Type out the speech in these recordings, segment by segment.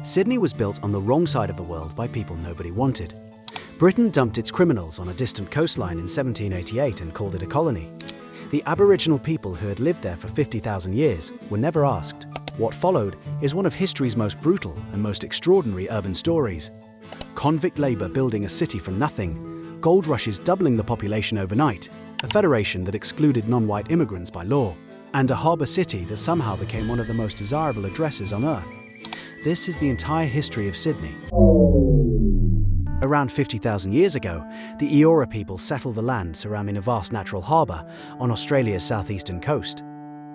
Sydney was built on the wrong side of the world by people nobody wanted. Britain dumped its criminals on a distant coastline in 1788 and called it a colony. The Aboriginal people who had lived there for 50,000 years were never asked. What followed is one of history's most brutal and most extraordinary urban stories. Convict labour building a city from nothing, gold rushes doubling the population overnight, a federation that excluded non-white immigrants by law, and a harbour city that somehow became one of the most desirable addresses on Earth. This is the entire history of Sydney. Around 50,000 years ago, the Eora people settled the land surrounding a vast natural harbour on Australia's southeastern coast.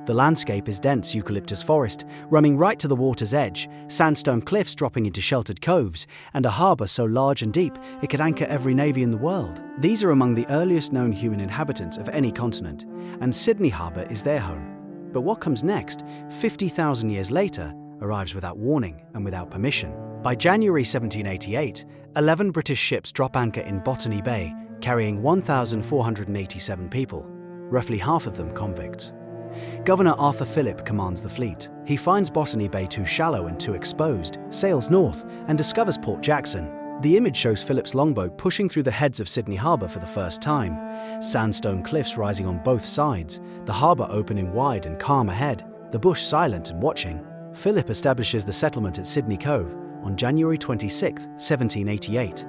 The landscape is dense eucalyptus forest, running right to the water's edge, sandstone cliffs dropping into sheltered coves, and a harbour so large and deep it could anchor every navy in the world. These are among the earliest known human inhabitants of any continent, and Sydney Harbour is their home. But what comes next, 50,000 years later, arrives without warning and without permission. By January 1788, 11 British ships drop anchor in Botany Bay, carrying 1,487 people, roughly half of them convicts. Governor Arthur Phillip commands the fleet. He finds Botany Bay too shallow and too exposed, sails north, and discovers Port Jackson. The image shows Phillip's longboat pushing through the heads of Sydney Harbour for the first time. Sandstone cliffs rising on both sides, the harbour opening wide and calm ahead, the bush silent and watching. Phillip establishes the settlement at Sydney Cove on January 26, 1788.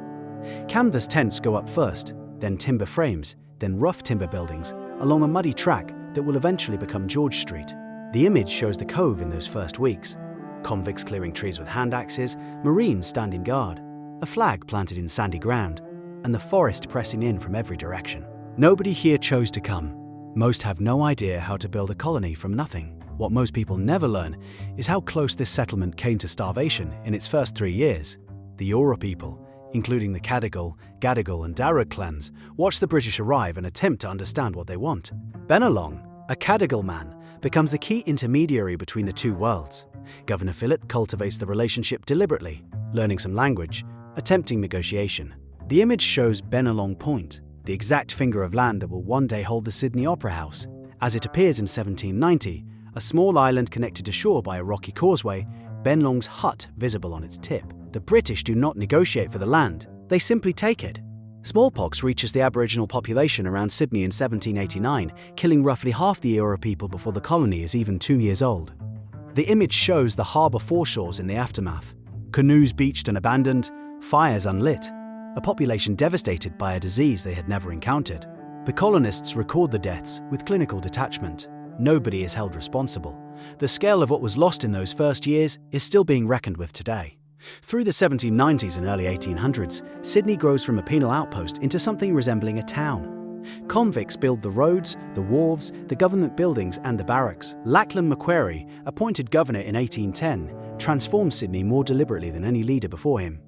Canvas tents go up first, then timber frames, then rough timber buildings, along a muddy track that will eventually become George Street. The image shows the cove in those first weeks. Convicts clearing trees with hand axes, Marines standing guard, a flag planted in sandy ground, and the forest pressing in from every direction. Nobody here chose to come. Most have no idea how to build a colony from nothing. What most people never learn is how close this settlement came to starvation in its first 3 years. The Eora people, including the Cadigal, Gadigal and Darug clans, watch the British arrive and attempt to understand what they want. Benelong, a Cadigal man, becomes the key intermediary between the two worlds. Governor Phillip cultivates the relationship deliberately, learning some language, attempting negotiation. The image shows Benelong Point, the exact finger of land that will one day hold the Sydney Opera House. As it appears in 1790, a small island connected to shore by a rocky causeway, Benelong's hut visible on its tip. The British do not negotiate for the land, they simply take it. Smallpox reaches the Aboriginal population around Sydney in 1789, killing roughly half the Eora people before the colony is even 2 years old. The image shows the harbour foreshores in the aftermath. Canoes beached and abandoned, fires unlit, a population devastated by a disease they had never encountered. The colonists record the deaths with clinical detachment. Nobody is held responsible. The scale of what was lost in those first years is still being reckoned with today. Through the 1790s and early 1800s, Sydney grows from a penal outpost into something resembling a town. Convicts build the roads, the wharves, the government buildings and the barracks. Lachlan Macquarie, appointed governor in 1810, transformed Sydney more deliberately than any leader before him.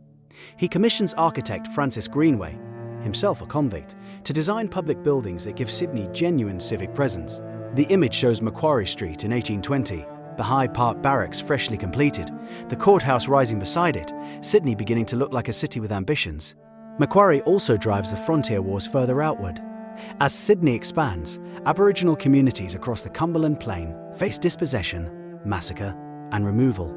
He commissions architect Francis Greenway, himself a convict, to design public buildings that give Sydney genuine civic presence. The image shows Macquarie Street in 1820, the Hyde Park Barracks freshly completed, the courthouse rising beside it, Sydney beginning to look like a city with ambitions. Macquarie also drives the frontier wars further outward. As Sydney expands, Aboriginal communities across the Cumberland Plain face dispossession, massacre, and removal.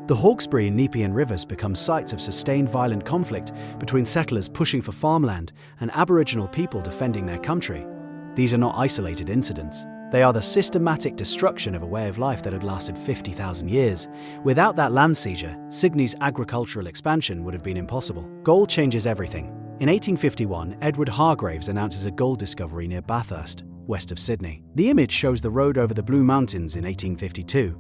The Hawkesbury and Nepean rivers become sites of sustained violent conflict between settlers pushing for farmland and Aboriginal people defending their country. These are not isolated incidents. They are the systematic destruction of a way of life that had lasted 50,000 years. Without that land seizure, Sydney's agricultural expansion would have been impossible. Gold changes everything. In 1851, Edward Hargraves announces a gold discovery near Bathurst, west of Sydney. The image shows the road over the Blue Mountains in 1852.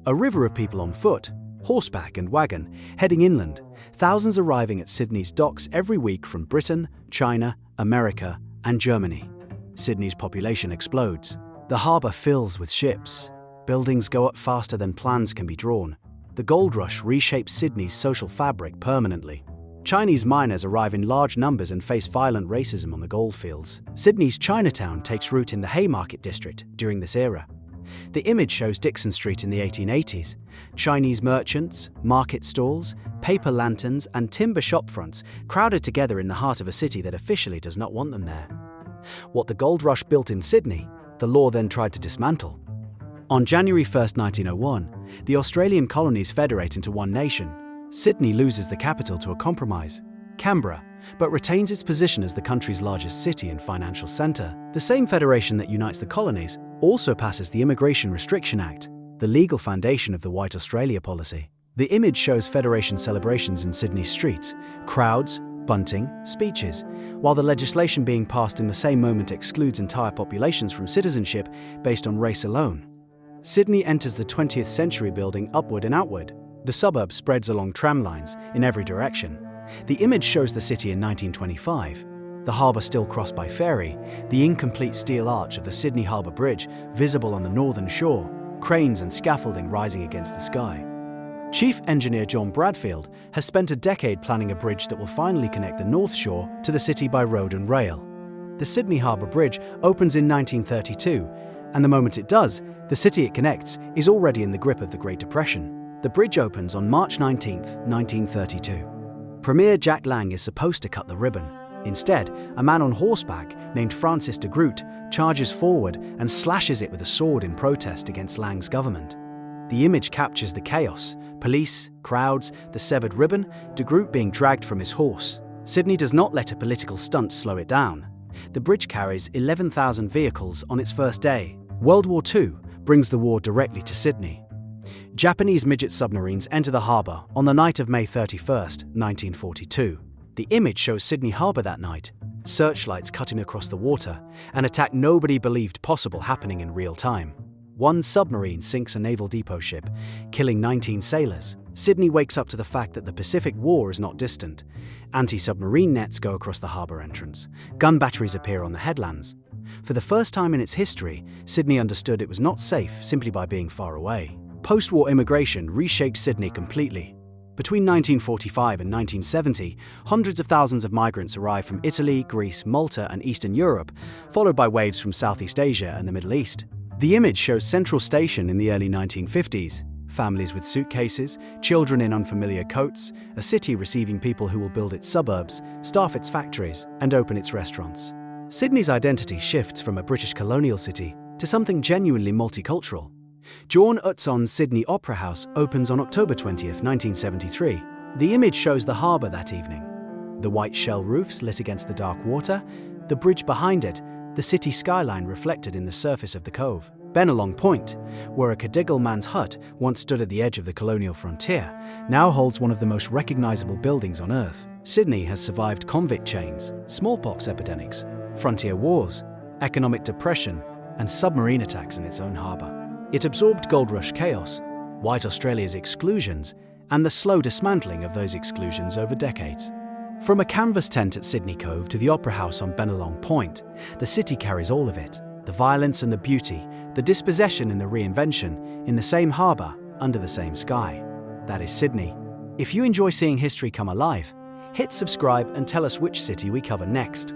A river of people on foot, horseback and wagon, heading inland, thousands arriving at Sydney's docks every week from Britain, China, America, and Germany. Sydney's population explodes. The harbour fills with ships. Buildings go up faster than plans can be drawn. The gold rush reshapes Sydney's social fabric permanently. Chinese miners arrive in large numbers and face violent racism on the goldfields. Sydney's Chinatown takes root in the Haymarket district during this era. The image shows Dixon Street in the 1880s. Chinese merchants, market stalls, paper lanterns, and timber shopfronts crowded together in the heart of a city that officially does not want them there. What the gold rush built in Sydney, the law then tried to dismantle. On January 1, 1901, the Australian colonies federate into one nation, Sydney loses the capital to a compromise, Canberra, but retains its position as the country's largest city and financial centre. The same federation that unites the colonies also passes the Immigration Restriction Act, the legal foundation of the White Australia policy. The image shows Federation celebrations in Sydney's streets, crowds, bunting, speeches, while the legislation being passed in the same moment excludes entire populations from citizenship based on race alone. Sydney enters the 20th century building upward and outward. The suburb spreads along tram lines in every direction. The image shows the city in 1925, the harbour still crossed by ferry, the incomplete steel arch of the Sydney Harbour Bridge visible on the northern shore, cranes and scaffolding rising against the sky. Chief Engineer John Bradfield has spent a decade planning a bridge that will finally connect the North Shore to the city by road and rail. The Sydney Harbour Bridge opens in 1932, and the moment it does, the city it connects is already in the grip of the Great Depression. The bridge opens on March 19, 1932. Premier Jack Lang is supposed to cut the ribbon. Instead, a man on horseback named Francis de Groot charges forward and slashes it with a sword in protest against Lang's government. The image captures the chaos: police, crowds, the severed ribbon, de Groot being dragged from his horse. Sydney does not let a political stunt slow it down. The bridge carries 11,000 vehicles on its first day. World War II brings the war directly to Sydney. Japanese midget submarines enter the harbour on the night of May 31, 1942. The image shows Sydney Harbour that night, searchlights cutting across the water, an attack nobody believed possible happening in real time. One submarine sinks a naval depot ship, killing 19 sailors. Sydney wakes up to the fact that the Pacific War is not distant. Anti-submarine nets go across the harbour entrance. Gun batteries appear on the headlands. For the first time in its history, Sydney understood it was not safe simply by being far away. Post-war immigration reshaped Sydney completely. Between 1945 and 1970, hundreds of thousands of migrants arrived from Italy, Greece, Malta, and Eastern Europe, followed by waves from Southeast Asia and the Middle East. The image shows Central Station in the early 1950s. Families with suitcases, children in unfamiliar coats, a city receiving people who will build its suburbs, staff its factories, and open its restaurants. Sydney's identity shifts from a British colonial city to something genuinely multicultural. John Utzon's Sydney Opera House opens on October 20, 1973. The image shows the harbour that evening. The white shell roofs lit against the dark water, the bridge behind it, the city skyline reflected in the surface of the cove. Benelong Point, where a Cadigal man's hut once stood at the edge of the colonial frontier, now holds one of the most recognisable buildings on Earth. Sydney has survived convict chains, smallpox epidemics, frontier wars, economic depression, and submarine attacks in its own harbour. It absorbed gold rush chaos, White Australia's exclusions, and the slow dismantling of those exclusions over decades. From a canvas tent at Sydney Cove to the Opera House on Benelong Point, the city carries all of it. The violence and the beauty, the dispossession and the reinvention, in the same harbour, under the same sky. That is Sydney. If you enjoy seeing history come alive, hit subscribe and tell us which city we cover next.